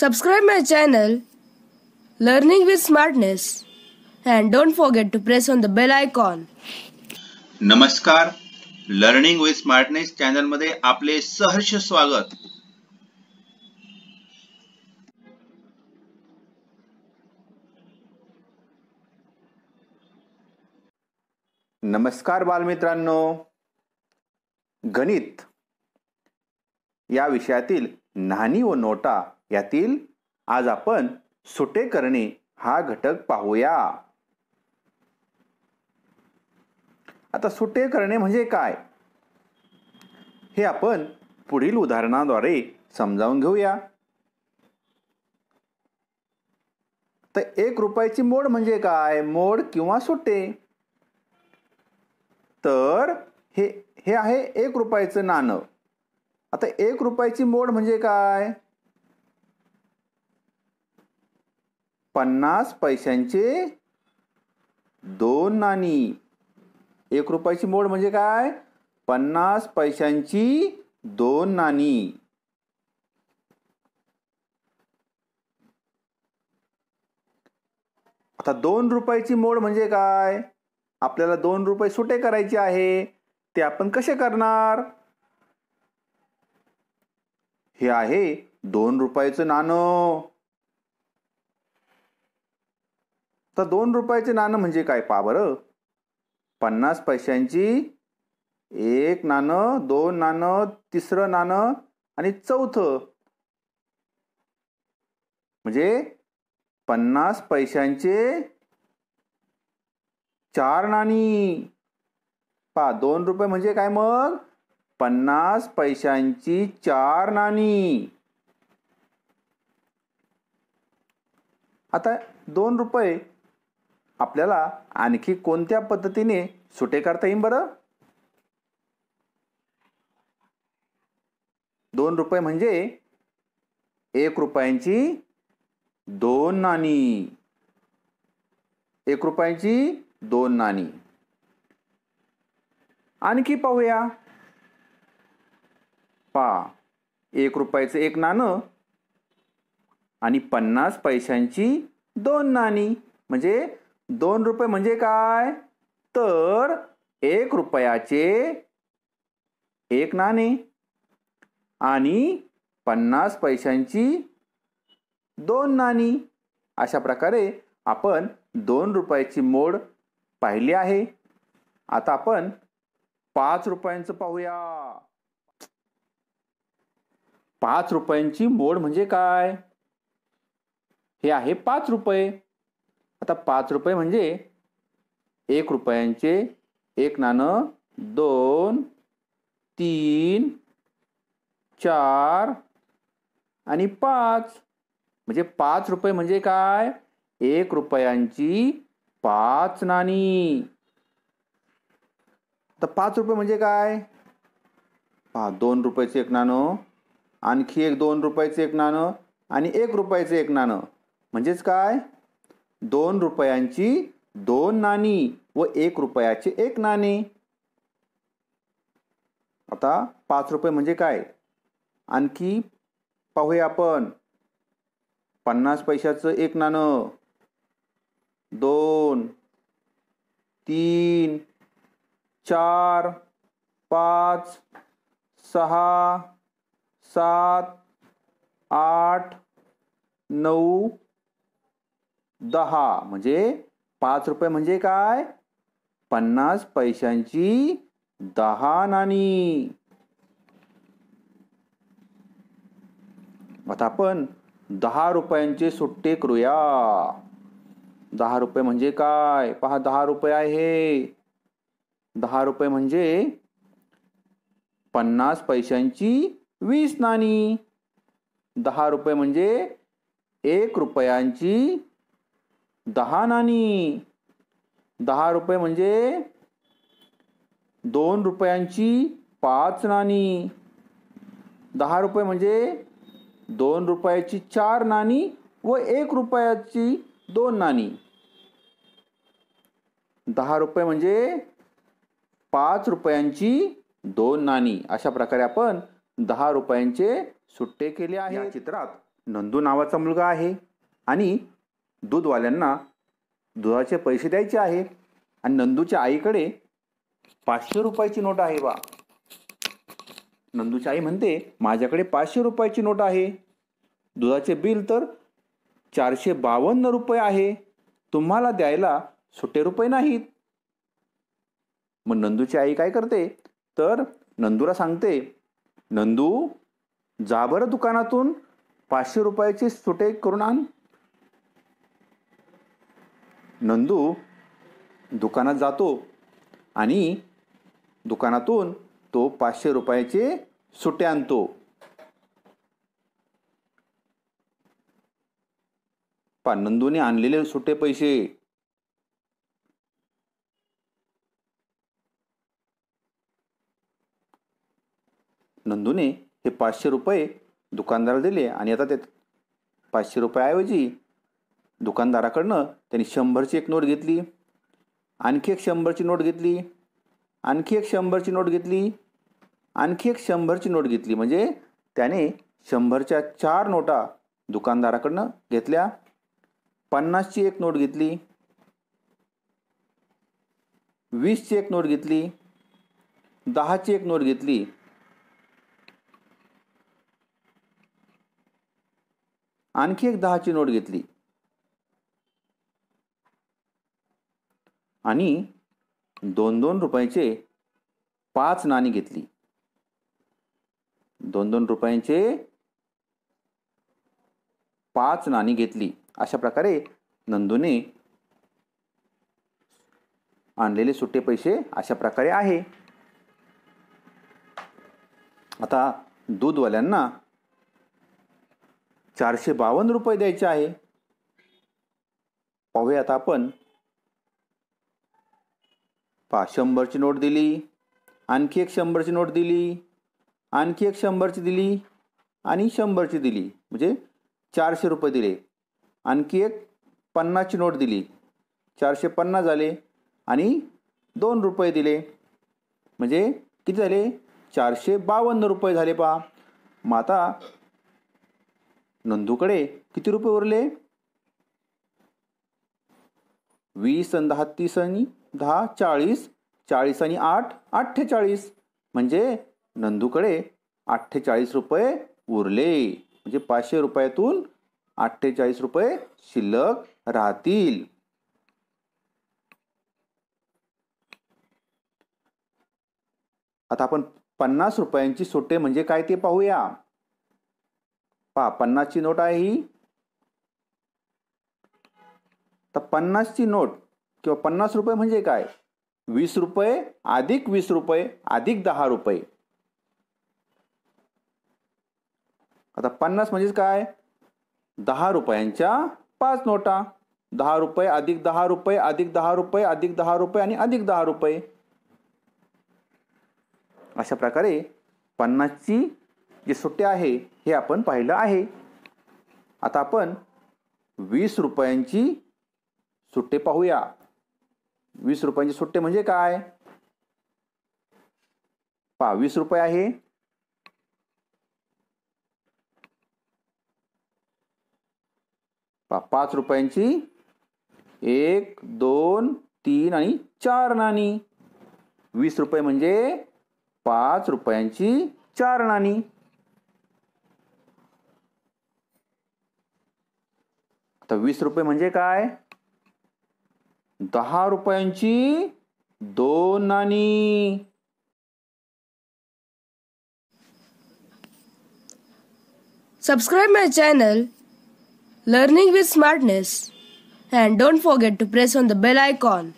Subscribe my channel Learning with Smartness and don't forget to press on the bell icon. नमस्कार, learning with smartness channel मध्ये आपले सहर्ष स्वागत. नमस्कार बालमित्रांनो, गणित या विषयातील नाणी व नोटा यातील आज आपण सुटे करणे हा घटक पाहूया. आता सुटे करणे म्हणजे काय हे आपण पुढील उदाहरणाद्वारे समजावून घेऊया. तर 1 रुपयाची मोड म्हणजे काय, मोड किंवा सुटे. तर हे आहे 1 रुपयाचं नाणं. आता 1 रुपयाची मोड म्हणजे काय, 50 पैशांचे 2 नाणी. 1 रुपयाची मोड म्हणजे काय, 50 पैशांची 2 नाणी. आता 2 रुपयाची मोड म्हणजे काय, आपल्याला 2 रुपये सुटे करायचे आहे. ते आपण कसे करणार, हे आहे 2 रुपयाचं नाणं. तर 2 रुपयाचे नाणं म्हणजे काय पहा बरं, 50 पैशांची 1 नाणं, 2 नाणं, तिसरं नाणं आणि चौथं म्हणजे 50 पैशांचे 4 नाणी. पहा 2 रुपये म्हणजे काय, मग 50 पैशांची 4 नाणी. आता 2 रुपये आपल्याला आणखी कोणत्या पद्धतीने सुटे करता येईल बरं. 2 रुपये म्हणजे 1 रुपयांची 2 नाणी. 1 रुपयांची 2 नाणी. आणखी पाहूया. पहा 1 रुपयाचं 1 नाणं आणि 50 पैशांची 2 नाणी म्हणजे 2 रुपये म्हणजे काय, तर 1 रुपयाचे 1 नाणे आणि 50 पैशांची 2 नाणी. अशा प्रकारे आपण 2 रुपयाची मोड पाहिली आहे. आता आपण 5 रुपयांचं पाहूया. 5 रुपयांची मोड म्हणजे काय, हे आहे 5 रुपये. आता 5 रुपये म्हणजे 1 रुपयांचे 1 नाणं, 2, 3, 4 आणि 5 म्हणजे 5 रुपये म्हणजे काय, 1 रुपयांची 5 नाणी. तर 5 रुपये म्हणजे काय, पहा 2 रुपयाचं 1 नाणं, आणखी एक 2 रुपयाचं 1 नाणं आणि 1 रुपयाचं 1 नाणं म्हणजेच काय, 2 रुपयांची 2 नाणी व 1 रुपयाचे 1 नाणे. आता 5 रुपये म्हणजे काय, आणखी पाहूया आपण. 50 पैशाचं 1 नाणं, 2, 3, 4, 5, 6, 7, 8, 9, 10 म्हणजे 5 रुपये म्हणजे काय, 50 पैशांची 10 नाणी. आता आपण 10 रुपयांचे सुट्टे करूया. 10 रुपये म्हणजे काय, पहा 10 रुपये आहे. 10 रुपये म्हणजे 50 पैशांची 20 नाणी. 10 रुपये म्हणजे 1 रुपयांची 10 नाणी. 10 रुपये म्हणजे 2 रुपयांची 5 नाणी. 10 रुपये म्हणजे 2 रुपयाची 4 नाणी व 1 रुपयाची 2 नाणी. 10 रुपये म्हणजे 5 रुपयांची 2 नाणी. अशा प्रकारे आपण 10 रुपयांचे सुट्टे केले आहे. या चित्रात नंदू नावाचा मुलगा आहे आणि दूधवाल्यांना दुधाचे पैसे द्यायचे आहे आणि नंदूच्या आईकडे 500 रुपयाची नोट आहे बा. नंदूची आई म्हणते माझ्याकडे 500 रुपयाची नोट आहे. दुधाचे बिल तर 452 रुपये आहे. तुम्हाला द्यायला सुटे रुपये नाहीत. मग नंदूची आई काय करते तर नंदूला सांगते, नंदू जा बरं दुकानातून 500 रुपयाचे सुटे करून आण. नंदू दुकानात जातो आणि दुकानातून तो 500 रुपयाचे सुटे आणतो. नंदूने आणलेले सुटे पैसे नंदूने हे 500 रुपये दुकानदाराला दिले आणि आता ते 500 रुपयाऐवजी दुकानदाराकडनं त्यांनी 100ची एक नोट घेतली, आणखी एक 100ची नोट घेतली, आणखी एक 100ची नोट घेतली, आणखी एक 100ची नोट घेतली. म्हणजे त्याने 100च्या 4 नोटा दुकानदाराकडनं घेतल्या. 50ची एक नोट घेतली, 20ची एक नोट घेतली, 10ची एक नोट घेतली, आणखी एक 10ची नोट घेतली आणि 2-2 रुपयाचे 5 नाणी घेतली. 2-2 रुपयांचे 5 नाणी घेतली. अशा प्रकारे नंदूने आणलेले सुट्टे पैसे अशा प्रकारे आहे. आता दूधवाल्यांना 452 रुपये द्यायचे आहे. पाहूया आता आपण. 100ची नोट दिली, आणखी एक 100ची नोट दिली, आणखी एक 100ची दिली आणि 100ची दिली म्हणजे 400 रुपये दिले. आणखी एक 50ची नोट दिली, 450 झाले आणि 2 रुपये दिले म्हणजे किती झाले 452 रुपये झाले. पहा मग आता नंदूकडे किती रुपये उरले 20 आणि 10 30 आणि 10 40, 40 आणि 8 48 म्हणजे नंदूकडे 48 रुपये उरले. म्हणजे 500 रुपयातून 48 रुपये शिल्लक राहतील. आता आपण 50 रुपयांची सुट्टे म्हणजे काय ते पाहूया. पहा 50ची नोट आहे ही. तर 50ची नोट किंवा 50 रुपये म्हणजे काय 20 रुपये अधिक 20 रुपये अधिक 10 रुपये. आता 50 म्हणजे काय 10 रुपयांच्या 5 नोटा. 10 रुपये अधिक 10 रुपये अधिक 10 रुपये अधिक 10 रुपये आणि अधिक 10 रुपये. अशा प्रकारे 50ची जे सुट्टे आहे हे आपण पाहिलं आहे. आता आपण 20 रुपयांची सुट्टे पाहूया. 20 रुपयांची सुट्टे म्हणजे काय पहा 20 रुपये आहे. पहा 5 रुपयांची 1 2 3 आणि 4 नाणी. 20 रुपये म्हणजे 5 रुपयांची 4 नाणी. आता 20 रुपये म्हणजे काय 10 रुपयांची 2 नाणी. Subscribe my channel Learning with Smartness and don't forget to press on the bell icon.